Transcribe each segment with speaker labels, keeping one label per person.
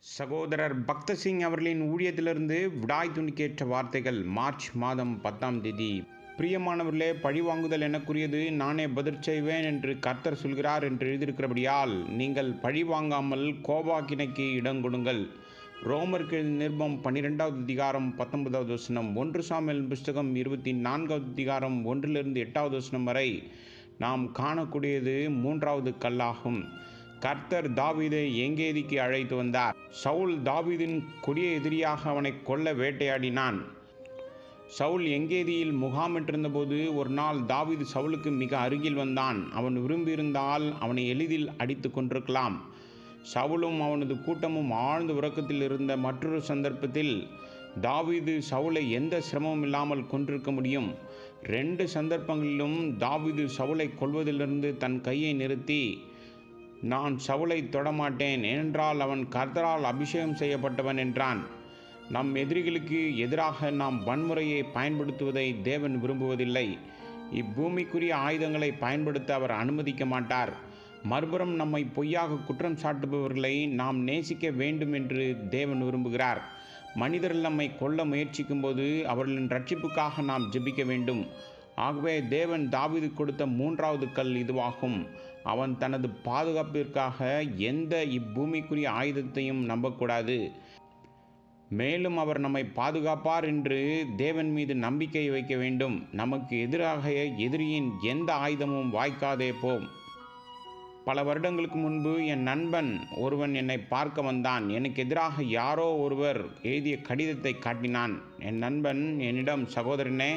Speaker 1: சகோதரர் பக்த சிங் அவர்களின் ஊழியத்திலிருந்து விடாய் துணிக்கேற்ற வார்த்தைகள் மார்ச் மாதம் 10ஆம் தேதி. பிரியமானவர்களே, பழிவாங்குதல் எனக்குரியது, நானே பதில் செய்வேன் என்று கர்த்தர் சொல்கிறார் என்று எழுதியிருக்கிறபடியால் நீங்கள் பழிவாங்காமல் கோபாக்கினைக்கு இடம் கொடுங்கள். ரோமருக்கு எழுதிய நிருபம் 12வது அதிகாரம் 19வது வசனம், 1 சாமுவேல் புஸ்தகம் 24வது அதிகாரம் 1லிருந்து 8வது வசனம் வரை நாம் காணக்கூடியது 3வது கல்லாகும். கர்த்தர் தாவீதை எங்கேதிக்கு அழைத்து வந்தார். சவுல் தாவீதின் கொடிய எதிரியாக அவனை கொல்ல வேட்டையாடினான். சவுல் எங்கேதியில் முகாமிட்டிருந்தபோது ஒரு நாள் தாவீது சவுலுக்கு மிக அருகில் வந்தான். அவன் விரும்பியிருந்தால் அவனை எளிதில் அடித்து கொண்டிருக்கலாம். சவுலும் அவனது கூட்டமும் ஆழ்ந்த உறக்கத்தில் இருந்த மற்றொரு சந்தர்ப்பத்தில் தாவீது சவுலை எந்த சிரமமும் இல்லாமல் கொன்றிருக்க முடியும். 2 சந்தர்ப்பங்களிலும் தாவீது சவுலை கொல்வதிலிருந்து தன் கையை நிறுத்தி, நான் சவுலை தொடமாட்டேன், ஏனென்றால் அவன் கர்த்தரால் அபிஷேகம் செய்யப்பட்டவன் என்றான். நம் எதிரிகளுக்கு எதிராக நாம் வன்முறையை பயன்படுத்துவதை தேவன் விரும்புவதில்லை. இப்பூமிக்குரிய ஆயுதங்களை பயன்படுத்த அவர் அனுமதிக்க மாட்டார். மறுபுறம் நம்மை பொய்யாக குற்றம் சாட்டுபவர்களை நாம் நேசிக்க வேண்டும் என்று தேவன் விரும்புகிறார். மனிதர்கள் நம்மை கொல்ல முயற்சிக்கும் போது அவர்களின் ரட்சிப்புக்காக நாம் ஜெபிக்க வேண்டும். ஆகவே தேவன் தாவீது கொடுத்த 3வது கல் இதுவாகும். அவன் தனது பாதுகாப்பிற்காக எந்த இப்பூமிக்குரிய ஆயுதத்தையும் நம்பக்கூடாது. மேலும் அவர் நம்மை பாதுகாப்பார் என்று தேவன் மீது நம்பிக்கை வைக்க வேண்டும். நமக்கு எதிராக எதிரியின் எந்த ஆயுதமும் வாய்க்காதே போம். பல வருடங்களுக்கு முன்பு என் நண்பன் ஒருவன் என்னை பார்க்க வந்தான். எனக்கு எதிராக யாரோ ஒருவர் எழுதிய கடிதத்தை காட்டினான். என் நண்பன் என்னிடம், சகோதரனே,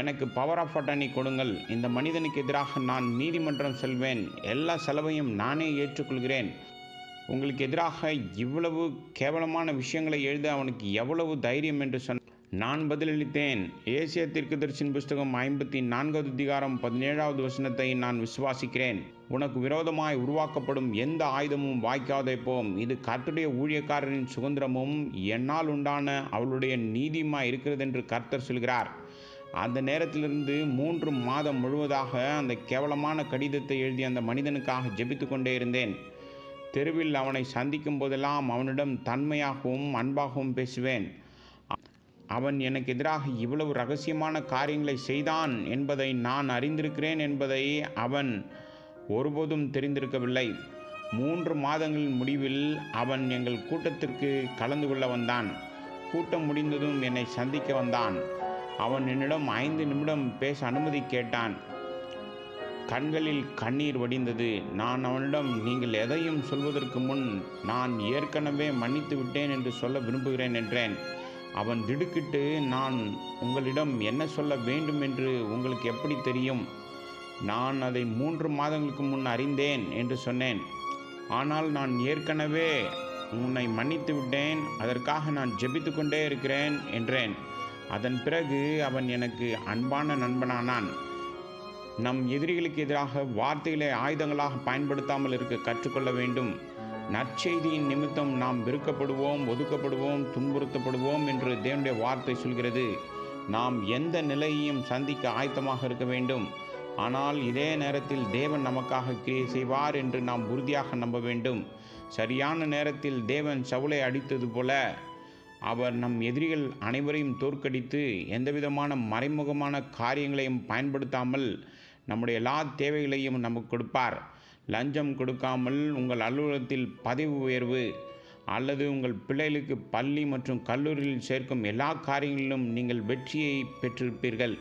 Speaker 1: எனக்கு பவர் ஆஃப் அட்டர்னி கொடுங்கள். இந்த மனிதனுக்கு எதிராக நான் நீதிமன்றம் செல்வேன். எல்லா செலவையும் நானே ஏற்றுக்கொள்கிறேன். உங்களுக்கு எதிராக இவ்வளவு கேவலமான விஷயங்களை எழுத அவனுக்கு எவ்வளவு தைரியம் என்று சொன்ன நான் பதிலளித்தேன். ஏசியா தீர்க்கதரிசியின் புஸ்தகம் 54வது அதிகாரம் 17வது வசனத்தை நான் விசுவாசிக்கிறேன். உனக்கு விரோதமாய் உருவாக்கப்படும் எந்த ஆயுதமும் வாய்க்காதே போம். இது கர்த்தருடைய ஊழியக்காரரின் சுதந்திரமும் என்னால் உண்டான அவளுடைய நீதியுமாய் இருக்கிறது என்று கர்த்தர் சொல்கிறார். அந்த நேரத்திலிருந்து 3 மாதம் முழுவதாக அந்த கேவலமான கடிதத்தை எழுதி அந்த மனிதனுக்காக ஜெபித்து கொண்டே இருந்தேன். தெருவில் அவனை சந்திக்கும் போதெல்லாம் அவனிடம் தன்மையாகவும் அன்பாகவும் பேசுவேன். அவன் எனக்கு எதிராக இவ்வளவு ரகசியமான காரியங்களை செய்தான் என்பதை நான் அறிந்திருக்கிறேன் என்பதை அவன் ஒருபோதும் தெரிந்திருக்கவில்லை. 3 மாதங்களின் முடிவில் அவன் எங்கள் கூட்டத்திற்கு கலந்து கொள்ள வந்தான். கூட்டம் முடிந்ததும் என்னை சந்திக்க வந்தான். அவன் என்னிடம் 5 நிமிடம் பேச அனுமதி கேட்டான். கண்களில் கண்ணீர் வடிந்தது. நான் அவனிடம், நீங்கள் எதையும் சொல்வதற்கு முன் நான் ஏற்கனவே மன்னித்து விட்டேன் என்று சொல்ல விரும்புகிறேன் என்றேன். அவன் திடுக்கிட்டு, நான் உங்களிடம் என்ன சொல்ல வேண்டும் என்று உங்களுக்கு எப்படி தெரியும்? நான் அதை 3 மாதங்களுக்கு முன் அறிந்தேன் என்று சொன்னேன். ஆனால் நான் ஏற்கனவே உன்னை மன்னித்து விட்டேன், அதற்காக நான் ஜெபித்து கொண்டே இருக்கிறேன் என்றேன். அதன் பிறகு அவன் எனக்கு அன்பான நண்பனானான். நம் எதிரிகளுக்கு எதிராக வார்த்தைகளை ஆயுதங்களாக பயன்படுத்தாமல் இருக்க கற்றுக்கொள்ள வேண்டும். நற்செய்தியின் நிமித்தம் நாம் வெறுக்கப்படுவோம், ஒதுக்கப்படுவோம், துன்புறுத்தப்படுவோம் என்று தேவனுடைய வார்த்தை சொல்கிறது. நாம் எந்த நிலையையும் சந்திக்க ஆயத்தமாக இருக்க வேண்டும். ஆனால் இதே நேரத்தில் தேவன் நமக்காக கிரியை செய்வார் என்று நாம் உறுதியாக நம்ப வேண்டும். சரியான நேரத்தில் தேவன் சவுலை அடித்தது போல அவர் நம் எதிரிகள் அனைவரையும் தோற்கடித்து எந்தவிதமான மறைமுகமான காரியங்களையும் பயன்படுத்தாமல் நம்முடைய எல்லா தேவைகளையும் நமக்கு கொடுப்பார். லஞ்சம் கொடுக்காமல் உங்கள் அலுவலகத்தில் பதவி உயர்வு அல்லது உங்கள் பிள்ளைகளுக்கு பள்ளி மற்றும் கல்லூரியில் சேர்க்கும் எல்லா காரியங்களிலும் நீங்கள் வெற்றியை பெற்றிருப்பீர்கள்.